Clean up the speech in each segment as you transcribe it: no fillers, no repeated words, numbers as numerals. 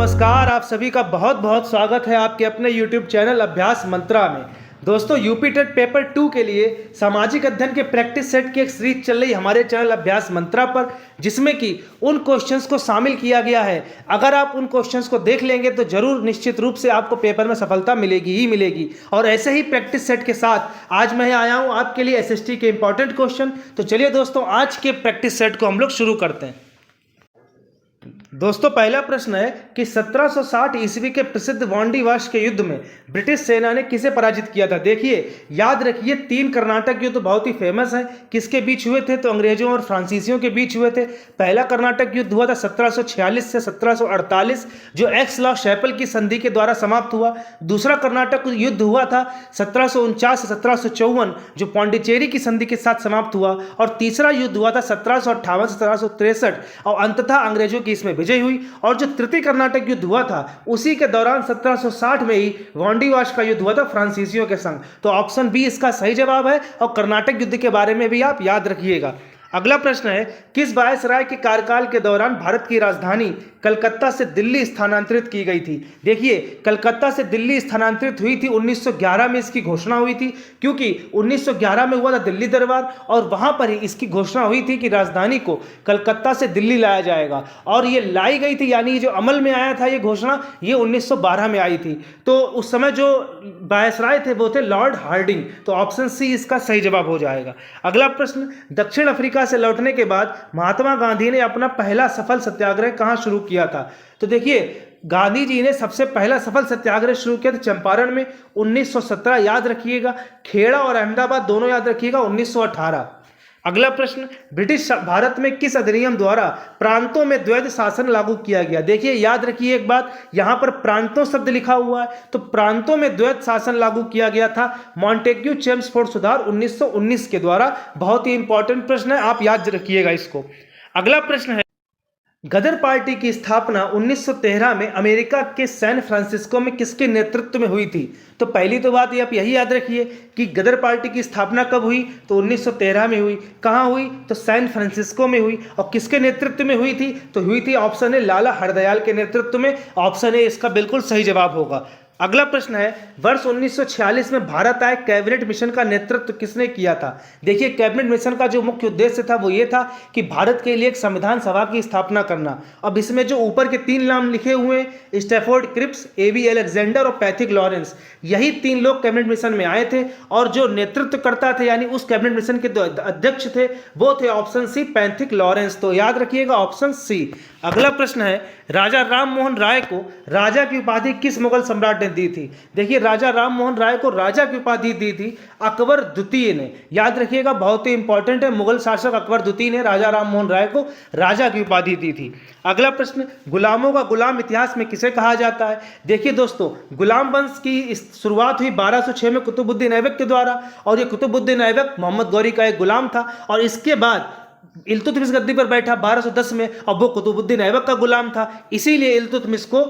नमस्कार। आप सभी का बहुत बहुत स्वागत है आपके अपने YouTube चैनल अभ्यास मंत्रा में। दोस्तों, यूपी टेट पेपर 2 के लिए सामाजिक अध्ययन के प्रैक्टिस सेट की एक सीरीज चल रही हमारे चैनल अभ्यास मंत्रा पर, जिसमें कि उन क्वेश्चंस को शामिल किया गया है। अगर आप उन क्वेश्चंस को देख लेंगे तो जरूर निश्चित रूप से आपको पेपर में सफलता मिलेगी ही मिलेगी। और ऐसे ही प्रैक्टिस सेट के साथ आज मैं आया हूँ आपके लिए एसएसटी के इंपॉर्टेंट क्वेश्चन। तो चलिए दोस्तों, आज के प्रैक्टिस सेट को हम लोग शुरू करते हैं। दोस्तों, पहला प्रश्न है कि 1760 ईस्वी के प्रसिद्ध वांडीवाश के युद्ध में ब्रिटिश सेना ने किसे पराजित किया था। देखिए, याद रखिए, 3 कर्नाटक युद्ध बहुत ही फेमस है। किसके बीच हुए थे? तो अंग्रेजों और फ्रांसीसियों के बीच हुए थे। पहला कर्नाटक युद्ध हुआ था 1746 से 1748, जो एक्स लॉ शैपल की संधि के द्वारा समाप्त हुआ। दूसरा कर्नाटक युद्ध हुआ था 1749 से 1754, जो पांडिचेरी की संधि के साथ समाप्त हुआ। और तीसरा युद्ध हुआ था 1758 से 1763, और अंततः अंग्रेजों की इसमें विजय हुई। और जो तृतीय कर्नाटक युद्ध हुआ था उसी के दौरान 1760 में ही वांडीवाश का युद्ध हुआ था फ्रांसीसियों के संग। तो ऑप्शन बी इसका सही जवाब है, और कर्नाटक युद्ध के बारे में भी आप याद रखिएगा। अगला प्रश्न है, किस वायसराय के कार्यकाल के दौरान भारत की राजधानी कलकत्ता से दिल्ली स्थानांतरित की गई थी। देखिए, कलकत्ता से दिल्ली स्थानांतरित हुई थी 1911 में इसकी घोषणा हुई थी, क्योंकि 1911 में हुआ था दिल्ली दरबार, और वहां पर ही इसकी घोषणा हुई थी कि राजधानी को कलकत्ता से दिल्ली लाया जाएगा। और ये लाई गई थी, यानी जो अमल में आया था ये घोषणा, ये 1912 में आई थी। तो उस समय जो वायसराय थे वो थे लॉर्ड हार्डिंग। तो ऑप्शन सी इसका सही जवाब हो जाएगा। अगला प्रश्न, दक्षिण अफ्रीका से लौटने के बाद महात्मा गांधी ने अपना पहला सफल सत्याग्रह कहां शुरू किया था। तो देखिए, गांधी जी ने सबसे पहला सफल सत्याग्रह शुरू किया था चंपारण में 1917, याद रखिएगा। खेड़ा और अहमदाबाद दोनों याद रखिएगा 1918। अगला प्रश्न, ब्रिटिश भारत में किस अधिनियम द्वारा प्रांतों में द्वैध शासन लागू किया गया। देखिए, याद रखिए एक बात, यहां पर प्रांतों शब्द लिखा हुआ है, तो प्रांतों में द्वैध शासन लागू किया गया था मॉन्टेग्यू चेम्सफोर्ड सुधार 1919 के द्वारा। बहुत ही इंपॉर्टेंट प्रश्न है, आप याद रखिएगा इसको। अगला प्रश्न है, गदर पार्टी की स्थापना 1913 में अमेरिका के सैन फ्रांसिस्को में किसके नेतृत्व में हुई थी। तो पहली तो बात ये आप यही याद रखिए कि गदर पार्टी की स्थापना कब हुई, तो 1913 में हुई। कहाँ हुई? तो सैन फ्रांसिस्को में हुई। और किसके नेतृत्व में हुई थी? तो हुई थी ऑप्शन ए लाला हरदयाल के नेतृत्व में। ऑप्शन ए इसका बिल्कुल सही जवाब होगा। अगला प्रश्न है, वर्ष 1946 में भारत आए कैबिनेट मिशन का नेतृत्व किसने किया था। देखिए, कैबिनेट मिशन का जो मुख्य उद्देश्य था वो ये था कि भारत के लिए एक संविधान सभा की स्थापना करना। अब इसमें जो ऊपर के 3 नाम लिखे हुए हैं, स्टैफोर्ड क्रिप्स, एबी अलेक्जेंडर और पैथिक लॉरेंस, यही 3 लोग कैबिनेट मिशन में आए थे। और जो नेतृत्व करता थे, यानी उस कैबिनेट मिशन के अध्यक्ष थे, वो थे ऑप्शन सी पैथिक लॉरेंस। तो याद रखिएगा ऑप्शन सी। अगला प्रश्न है, राजा राम मोहन राय को राजा की उपाधि किस मुगल सम्राट ने दी थी। देखिए, राजा राम मोहन राय को राजा की उपाधि दी थी अकबर द्वितीय ने। याद रखिएगा, बहुत ही इंपॉर्टेंट है, मुगल शासक अकबर द्वितीय ने राजा राम मोहन राय को राजा की उपाधि दी थी। अगला प्रश्न, गुलामों का गुलाम इतिहास में किसे कहा जाता है। देखिए दोस्तों, गुलाम वंश की शुरुआत हुई 1206 में कुतुबुद्दीन ऐबक के द्वारा, और ये कुतुबुद्दीन ऐबक मोहम्मद गौरी का एक गुलाम था। और इसके बाद इल्तुतमिश गद्दी पर बैठा 1210 में, अब वो कुतुबुद्दीन ऐबक का गुलाम था, इसीलिए इल्तुतमिश को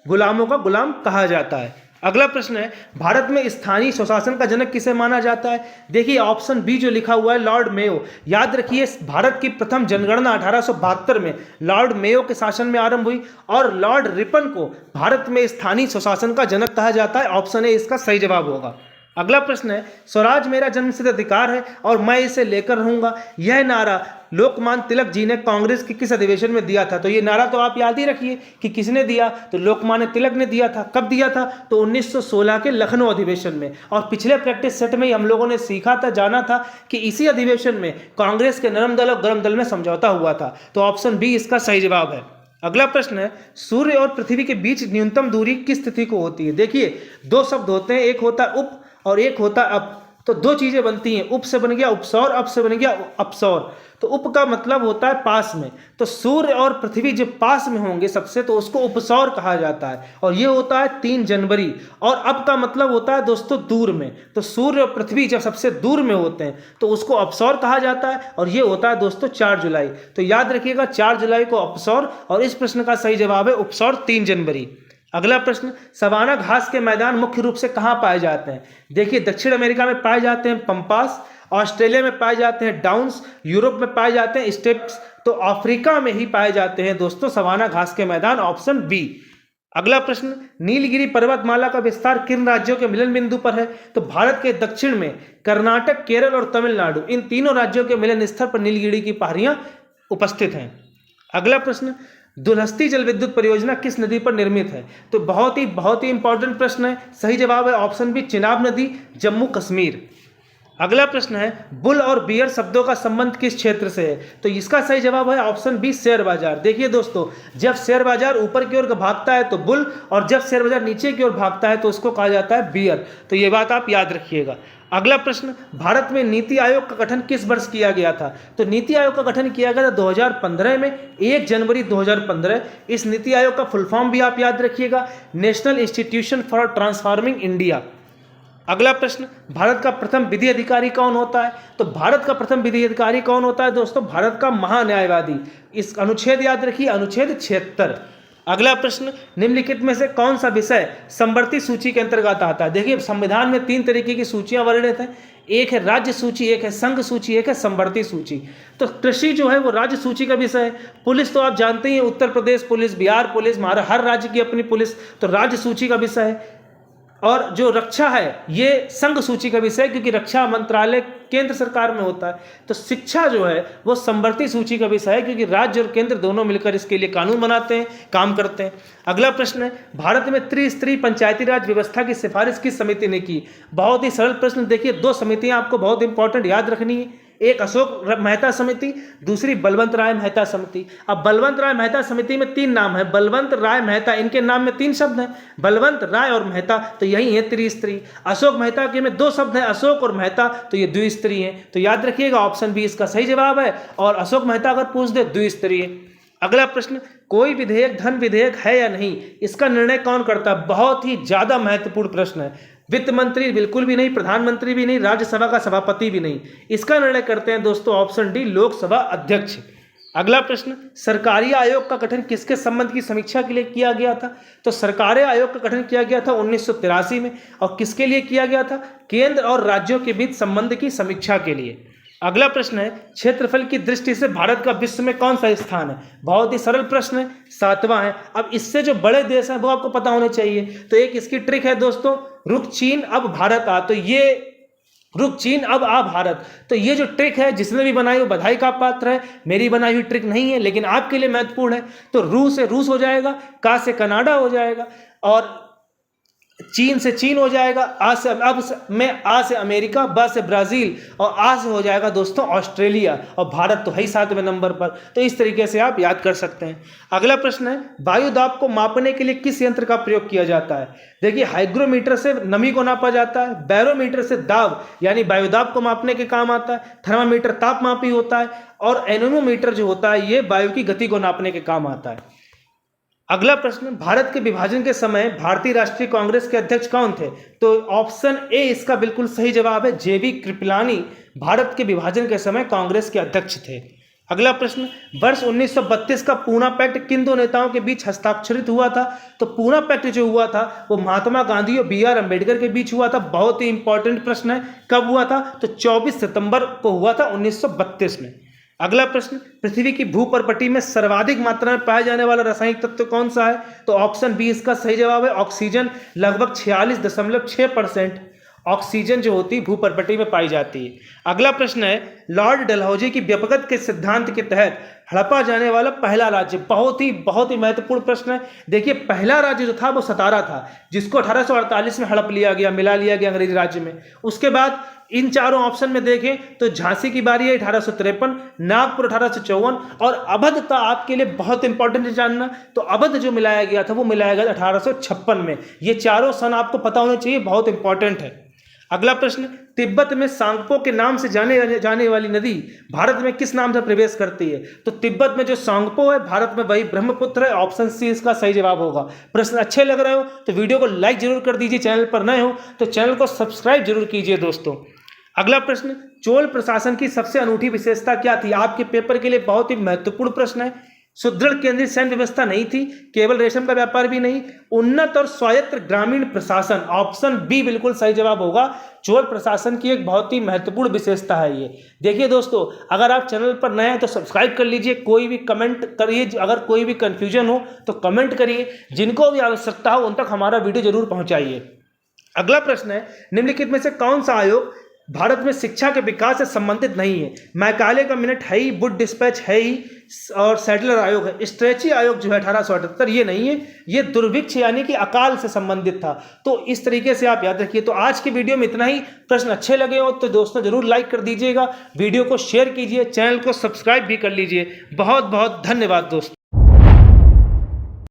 गुलामों का गुलाम कहा जाता है। अगला प्रश्न है, भारत में स्थानीय स्वशासन का जनक किसे माना जाता है। देखिए, ऑप्शन बी जो लिखा हुआ है लॉर्ड मेयो। याद रखिए, भारत की प्रथम जनगणना 1872 में लॉर्ड मेयो के शासन में आरंभ हुई, और लॉर्ड रिपन को भारत में स्थानीय स्वशासन का जनक कहा जाता है। ऑप्शन ए इसका सही जवाब होगा। अगला प्रश्न है, स्वराज मेरा जन्मसिद्ध अधिकार है और मैं इसे लेकर रहूंगा, यह नारा लोकमान्य तिलक जी ने कांग्रेस के किस अधिवेशन में दिया था। तो ये नारा तो आप याद ही रखिए कि किसने दिया, तो लोकमान्य तिलक ने दिया था। कब दिया था? तो 1916 के लखनऊ अधिवेशन में। और पिछले प्रैक्टिस सेट में ही हम लोगों ने सीखा था, जाना था कि इसी अधिवेशन में कांग्रेस के नरम दल और गरम दल में समझौता हुआ था। तो ऑप्शन बी इसका सही जवाब है। अगला प्रश्न है, सूर्य और पृथ्वी के बीच न्यूनतम दूरी किस तिथि को होती है। देखिए, 2 शब्द होते हैं, एक होता है उप और एक होता है अप। तो 2 चीजें बनती हैं, उप से बन गया उपसौर, अप से बन गया अपसौर। तो उप का मतलब होता है पास में, तो सूर्य और पृथ्वी जब पास में होंगे सबसे, तो उसको उपसौर कहा जाता है, और ये होता है 3 जनवरी। और अप का मतलब होता है दोस्तों दूर में, तो सूर्य और पृथ्वी जब सबसे दूर में होते हैं तो उसको अपसौर कहा जाता है, और ये होता है दोस्तों 4 जुलाई। तो याद रखिएगा 4 जुलाई को अपसौर, और इस प्रश्न का सही जवाब है उपसौर 3 जनवरी। अगला प्रश्न, सवाना घास के मैदान मुख्य रूप से कहाँ पाए जाते हैं। देखिए, दक्षिण अमेरिका में पाए जाते हैं पंपास, ऑस्ट्रेलिया में पाए जाते हैं डाउन्स, यूरोप में पाए जाते हैं स्टेप्स, तो अफ्रीका में ही पाए जाते हैं दोस्तों सवाना घास के मैदान। Option B. अगला प्रश्न, नीलगिरी पर्वतमाला का विस्तार किन राज्यों के मिलन बिंदु पर है? तो भारत के दक्षिण में कर्नाटक, केरल और तमिलनाडु, इन तीनों राज्यों के मिलन स्थल पर नीलगिरी की पहाड़ियां उपस्थित हैं। अगला प्रश्न, दुलहस्ती जल विद्युत परियोजना किस नदी पर निर्मित है? तो बहुत ही इंपॉर्टेंट प्रश्न है। सही जवाब है ऑप्शन बी, चिनाब नदी, जम्मू कश्मीर। अगला प्रश्न है, बुल और बियर शब्दों का संबंध किस क्षेत्र से है? तो इसका सही जवाब है ऑप्शन बी, शेयर बाजार। देखिए दोस्तों, जब शेयर बाजार ऊपर की ओर भागता है तो बुल, और जब शेयर बाजार नीचे की ओर भागता है तो उसको कहा जाता है बियर। तो ये बात आप याद रखिएगा। अगला प्रश्न, भारत में नीति आयोग का गठन किस वर्ष किया गया था? तो नीति आयोग का गठन किया गया था 2015 में, 1 जनवरी 2015। इस नीति आयोग का फुल फॉर्म भी आप याद रखिएगा, national institution for transforming India. अगला प्रश्न, भारत का प्रथम विधि अधिकारी कौन होता है? तो भारत का प्रथम विधि अधिकारी कौन होता है दोस्तों? भारत का महान्यायवादी। इस अनुच्छेद याद रखिए, अनुच्छेद 76। अगला प्रश्न, निम्नलिखित में से कौन सा विषय समवर्ती सूची के अंतर्गत आता है? देखिए, संविधान में 3 तरीके की सूचियां वर्णित हैं। एक है राज्य सूची, एक है संघ सूची, एक है समवर्ती सूची। तो कृषि जो है वो राज्य सूची का विषय है। पुलिस तो आप जानते ही हैं, उत्तर प्रदेश पुलिस, बिहार पुलिस, हर राज्य की अपनी पुलिस, तो राज्य सूची का विषय है। और जो रक्षा है ये संघ सूची का विषय, क्योंकि रक्षा मंत्रालय केंद्र सरकार में होता है। तो शिक्षा जो है वो समवर्ती सूची का विषय है, क्योंकि राज्य और केंद्र दोनों मिलकर इसके लिए कानून बनाते हैं, काम करते हैं। अगला प्रश्न है, भारत में त्रिस्तरीय पंचायती राज व्यवस्था की सिफारिश किस समिति ने की? बहुत ही सरल प्रश्न। देखिए, 2 समितियां आपको बहुत इंपॉर्टेंट याद रखनी है, एक अशोक मेहता समिति, दूसरी बलवंत राय मेहता समिति। अब बलवंत राय मेहता समिति में 3 नाम है, बलवंत राय मेहता, इनके नाम में 3 शब्द हैं, बलवंत राय और मेहता, तो यही है त्रिस्तरीय। अशोक मेहता के में 2 शब्द हैं, अशोक और मेहता, तो ये द्विस्तरीय हैं। तो याद रखिएगा ऑप्शन बी इसका सही जवाब है, और अशोक मेहता अगर पूछ दे द्विस्तरीय। अगला प्रश्न, कोई विधेयक धन विधेयक है या नहीं, इसका निर्णय कौन करता है? बहुत ही ज्यादा महत्वपूर्ण प्रश्न है। वित्त मंत्री बिल्कुल भी नहीं, प्रधानमंत्री भी नहीं, राज्यसभा का सभापति भी नहीं। इसका निर्णय करते हैं दोस्तों ऑप्शन डी, लोकसभा अध्यक्ष। अगला प्रश्न, सरकारी आयोग का गठन किसके संबंध की समीक्षा के लिए किया गया था? तो सरकारी आयोग का गठन किया गया था 1983 में, और किसके लिए किया गया था? केंद्र और राज्यों के बीच संबंध की समीक्षा के लिए। अगला प्रश्न है, क्षेत्रफल की दृष्टि से भारत का विश्व में कौन सा स्थान है? बहुत ही सरल प्रश्न है, 7वां है। अब इससे जो बड़े देश हैं वो आपको पता होने चाहिए। तो एक इसकी ट्रिक है दोस्तों, रुक चीन अब भारत आ, तो ये रुक चीन अब आ भारत, तो ये जो ट्रिक है जिसने भी बनाई वो बधाई का पात्र है। मेरी बनाई हुई ट्रिक नहीं है, लेकिन आपके लिए महत्वपूर्ण है। तो रू से रूस हो जाएगा, का से कनाडा हो जाएगा, और चीन से चीन हो जाएगा, आ से अमेरिका, ब से ब्राजील, और आ से हो जाएगा दोस्तों ऑस्ट्रेलिया, और भारत तो है ही 7वें नंबर पर। तो इस तरीके से आप याद कर सकते हैं। अगला प्रश्न है, वायु दाब को मापने के लिए किस यंत्र का प्रयोग किया जाता है? देखिए, हाइग्रोमीटर से नमी को नापा जाता है, बैरोमीटर से दाब यानी वायु दाब को मापने के काम आता है, थर्मामीटर तापमापी होता है, और एनेमोमीटर जो होता है ये वायु की गति को नापने के काम आता है। अगला प्रश्न, भारत के विभाजन के समय भारतीय राष्ट्रीय कांग्रेस के अध्यक्ष कौन थे? तो ऑप्शन ए इसका बिल्कुल सही जवाब है, जेबी कृपलानी भारत के विभाजन के समय कांग्रेस के अध्यक्ष थे। अगला प्रश्न, वर्ष 1932 का पूना पैक्ट किन 2 नेताओं के बीच हस्ताक्षरित हुआ था? तो पूना पैक्ट जो हुआ था वो महात्मा गांधी और बी आर अम्बेडकर के बीच हुआ था। बहुत ही इंपॉर्टेंट प्रश्न है, कब हुआ था? तो 24 सितंबर को हुआ था 1932 में। अगला प्रश्न, पृथ्वी की भूपर्पटी में सर्वाधिक मात्रा में पाया जाने वाला रासायनिक तत्व कौन सा है? तो ऑप्शन बी इसका सही जवाब है, ऑक्सीजन। लगभग 46.6% ऑक्सीजन जो होती है भूपर्पटी में पाई जाती है। अगला प्रश्न है, लॉर्ड डलहौजी की व्यपगत के सिद्धांत के तहत हड़पा जाने वाला पहला राज्य। बहुत ही महत्वपूर्ण प्रश्न है। देखिए, पहला राज्य जो था वो सतारा था, जिसको 1848 में हड़प लिया गया, मिला लिया गया अंग्रेजी राज्य में। उसके बाद इन चारों ऑप्शन में देखें तो झांसी की बारी है 1853, नागपुर 1854, और अवध का आपके लिए बहुत इंपॉर्टेंट जानना, तो अवध जो मिलाया गया था वो मिलाया गया 1856 में। ये चारों सन आपको पता होने चाहिए, बहुत इंपॉर्टेंट है। अगला प्रश्न, तिब्बत में सांगपो के नाम से जाने वाली नदी भारत में किस नाम से प्रवेश करती है? तो तिब्बत में जो सांगपो है भारत में वही ब्रह्मपुत्र है। ऑप्शन सी इसका सही जवाब होगा। प्रश्न अच्छे लग रहे हो तो वीडियो को लाइक जरूर कर दीजिए, चैनल पर नए हो तो चैनल को सब्सक्राइब जरूर कीजिए दोस्तों। अगला प्रश्न, चोल प्रशासन की सबसे अनूठी विशेषता क्या थी? आपके पेपर के लिए बहुत ही महत्वपूर्ण प्रश्न है। सुदृढ़ केंद्रीय सैन्य व्यवस्था नहीं थी, केवल रेशम का व्यापार भी नहीं, उन्नत और स्वायत्त ग्रामीण प्रशासन, ऑप्शन बी बिल्कुल सही जवाब होगा। चोल प्रशासन की एक बहुत ही महत्वपूर्ण विशेषता है ये। देखिए दोस्तों, अगर आप चैनल पर नए हैं तो सब्सक्राइब कर लीजिए, कोई भी कमेंट करिए, अगर कोई भी कंफ्यूजन हो तो कमेंट करिए, जिनको भी आवश्यकता हो उन तक हमारा वीडियो जरूर पहुंचाइए। अगला प्रश्न है, निम्नलिखित में से कौन सा आयोग भारत में शिक्षा के विकास से संबंधित नहीं है? मैकाले का मिनट है ही, वुड डिस्पैच है ही, और सैडलर आयोग है। स्ट्रेची आयोग जो है 1878 ये नहीं है, ये दुर्भिक्ष यानी कि अकाल से संबंधित था। तो इस तरीके से आप याद रखिए। तो आज की वीडियो में इतना ही। प्रश्न अच्छे लगे हो तो दोस्तों जरूर लाइक कर दीजिएगा, वीडियो को शेयर कीजिए, चैनल को सब्सक्राइब भी कर लीजिए। बहुत बहुत धन्यवाद दोस्तों।